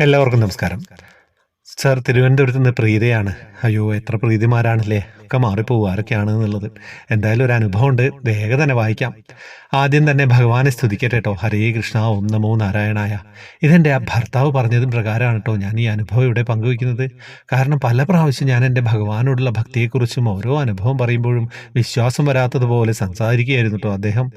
എല്ലാവർക്കും നമസ്കാരം. സാർ തിരുവനന്തപുരത്ത് നിന്ന് പ്രീതയാണ്. അയ്യോ! എത്ര പ്രീതിമാരാണല്ലേ! ഒക്കെ മാറിപ്പോവും ആരൊക്കെയാണ് എന്നുള്ളത്. എന്തായാലും ഒരു അനുഭവമുണ്ട്. വേഗം തന്നെ വായിക്കാം. ആദ്യം തന്നെ ഭഗവാനെ സ്തുതിക്കട്ടെ ട്ടോ. ഹരേ കൃഷ്ണ ഓം നമോ നാരായണായ. ഇതെൻ്റെ ഭർത്താവ് പറഞ്ഞതും പ്രകാരമാണ് ട്ടോ ഞാൻ ഈ അനുഭവം ഇവിടെ പങ്കുവയ്ക്കുന്നത്. കാരണം പല പ്രാവശ്യം ഞാൻ എൻ്റെ ഭഗവാനോടുള്ള ഭക്തിയെക്കുറിച്ചും ഓരോ അനുഭവം പറയുമ്പോഴും വിശ്വാസം വരാത്തതുപോലെ സംസാരിക്കുകയായിരുന്നു ട്ടോ അദ്ദേഹം.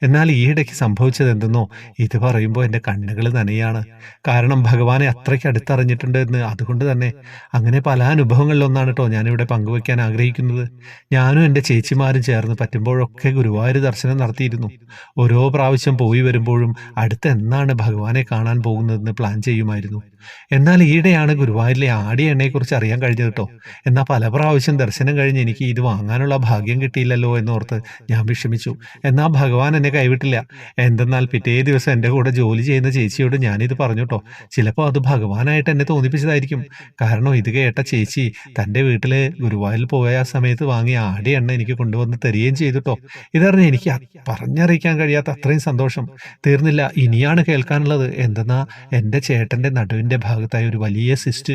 എന്നാൽ ഈയിടയ്ക്ക് സംഭവിച്ചത് എന്തെന്നോ, ഇത് പറയുമ്പോൾ എൻ്റെ കണ്ണുകൾ നനയാണ്. കാരണം ഭഗവാനെ അത്രയ്ക്ക് അടുത്തറിഞ്ഞിട്ടുണ്ട് എന്ന്. അതുകൊണ്ട് തന്നെ അങ്ങനെ പല അനുഭവങ്ങളിലൊന്നാണ് ട്ടോ ഞാനിവിടെ പങ്കുവയ്ക്കാൻ ആഗ്രഹിക്കുന്നത്. ഞാനും എൻ്റെ ചേച്ചിമാരും ചേർന്ന് പറ്റുമ്പോഴൊക്കെ ഗുരുവായൂർ ദർശനം നടത്തിയിരുന്നു. ഓരോ പ്രാവശ്യം പോയി വരുമ്പോഴും അടുത്ത് എന്നാണ് ഭഗവാനെ കാണാൻ പോകുന്നതെന്ന് പ്ലാൻ ചെയ്യുമായിരുന്നു. എന്നാൽ ഈയിടെയാണ് ഗുരുവായൂരിലെ ആടിയ എണ്ണയെക്കുറിച്ച് അറിയാൻ കഴിഞ്ഞത് ട്ടോ. എന്നാൽ പല പ്രാവശ്യം ദർശനം കഴിഞ്ഞ് എനിക്ക് ഇത് വാങ്ങാനുള്ള ഭാഗ്യം കിട്ടിയില്ലല്ലോ എന്നോർത്ത് ഞാൻ വിഷമിച്ചു. എന്നാൽ ഭഗവാൻ എന്നെ കൈവിട്ടില്ല. എന്തെന്നാൽ പിറ്റേ ദിവസം എൻ്റെ കൂടെ ജോലി ചെയ്യുന്ന ചേച്ചിയോട് ഞാനിത് പറഞ്ഞു ട്ടോ. ചിലപ്പോൾ അത് ഭഗവാനായിട്ട് എന്നെ തോന്നിപ്പിച്ചതായിരിക്കും. കാരണം ഇത് കേട്ട ചേച്ചി തൻ്റെ വീട്ടിൽ ഗുരുവായൂരിൽ പോയ ആ സമയത്ത് വാങ്ങിയ ആടിയ എണ്ണ എനിക്ക് കൊണ്ടുവന്ന് തരികയും ചെയ്തു ട്ടോ. ഇതറിഞ്ഞ് എനിക്ക് പറഞ്ഞറിയിക്കാൻ കഴിയാത്ത അത്രയും സന്തോഷം. തീർന്നില്ല, ഇനിയാണ് കേൾക്കാനുള്ളത്. എന്തെന്നാ, എൻ്റെ ചേട്ടൻ്റെ നടുവിൻ്റെ ഭാഗത്തായി ഒരു വലിയ സിസ്റ്റ്.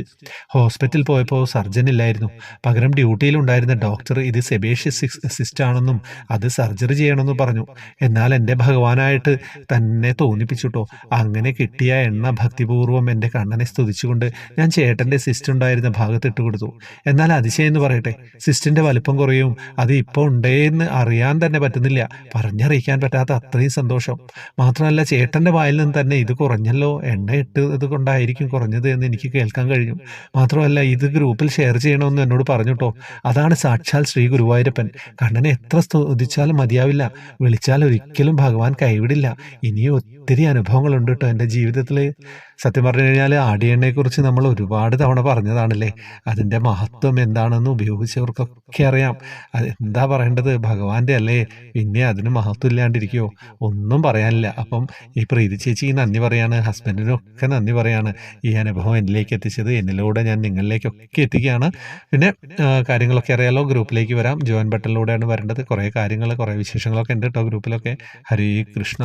ഹോസ്പിറ്റലിൽ പോയപ്പോൾ സർജൻ ഇല്ലായിരുന്നു. പകരം ഡ്യൂട്ടിയിലുണ്ടായിരുന്ന ഡോക്ടർ ഇത് സെബേഷ്യസ് സിസ്റ്റ് ആണെന്നും അത് സർജറി ചെയ്യണമെന്നും പറഞ്ഞു. എന്നാൽ എൻ്റെ ഭഗവാനായിട്ട് തന്നെ തോന്നിപ്പിച്ചുട്ടോ. അങ്ങനെ കിട്ടിയ എണ്ണ ഭക്തിപൂർവ്വം എൻ്റെ കണ്ണനെ സ്തുതിച്ചുകൊണ്ട് ഞാൻ ചേട്ടൻ്റെ സിസ്റ്റ് ഉണ്ടായിരുന്ന ഭാഗത്ത് ഇട്ട് കൊടുത്തു. എന്നാൽ അതിശയം എന്ന് പറയട്ടെ, സിസ്റ്റിൻ്റെ വലുപ്പം കുറയും. അത് ഇപ്പോൾ ഉണ്ടേന്ന് അറിയാൻ തന്നെ പറ്റുന്നില്ല. പറഞ്ഞറിയിക്കാൻ പറ്റാത്ത അത്രയും സന്തോഷം. മാത്രമല്ല ചേട്ടൻ്റെ വായിൽ നിന്ന് തന്നെ ഇത് കുറഞ്ഞല്ലോ, എണ്ണ ഇട്ടത് കൊണ്ടായിരിക്കും കുറഞ്ഞത് എന്ന് എനിക്ക് കേൾക്കാൻ കഴിഞ്ഞു. മാത്രമല്ല ഇത് ഗ്രൂപ്പിൽ ഷെയർ ചെയ്യണമെന്ന് എന്നോട് പറഞ്ഞു ട്ടോ. അതാണ് സാക്ഷാൽ ശ്രീ ഗുരുവായൂരപ്പൻ. കണ്ണനെ എത്ര സ്തുതിച്ചാലും മതിയാവില്ല. വിളിച്ചാൽ ഒരിക്കലും ഭഗവാൻ കൈവിടില്ല. ഇനിയും ഒത്തിരി അനുഭവങ്ങളുണ്ട് കേട്ടോ എൻ്റെ ജീവിതത്തിൽ. സത്യം പറഞ്ഞു കഴിഞ്ഞാൽ ആടിയെണ്ണയെക്കുറിച്ച് നമ്മൾ ഒരുപാട് തവണ പറഞ്ഞതാണല്ലേ. അതിൻ്റെ മഹത്വം എന്താണെന്ന് ഉപയോഗിച്ചവർക്കൊക്കെ അറിയാം. അത് എന്താ പറയേണ്ടത്, ഭഗവാന്റെ അല്ലേ, പിന്നെ അതിന് മഹത്വം ഇല്ലാണ്ടിരിക്കുമോ? ഒന്നും പറയാനില്ല. അപ്പം ഈ പ്രീതി ചേച്ചിക്ക് നന്ദി പറയാണ്, ഹസ്ബൻഡിനൊക്കെ നന്ദി പറയാണ്. ഈ അനുഭവം എന്നിലേക്ക് എത്തിച്ചത്, എന്നിലൂടെ ഞാൻ നിങ്ങളിലേക്കൊക്കെ എത്തിക്കുകയാണ്. പിന്നെ കാര്യങ്ങളൊക്കെ അറിയാലോ, ഗ്രൂപ്പിലേക്ക് വരാം. ജോയിൻ ബട്ടണിലൂടെയാണ് വരേണ്ടത്. കുറേ കാര്യങ്ങൾ, കുറേ വിശേഷങ്ങളൊക്കെ ഉണ്ട് കേട്ടോ ഗ്രൂപ്പിലൊക്കെ. ഹരേ കൃഷ്ണ.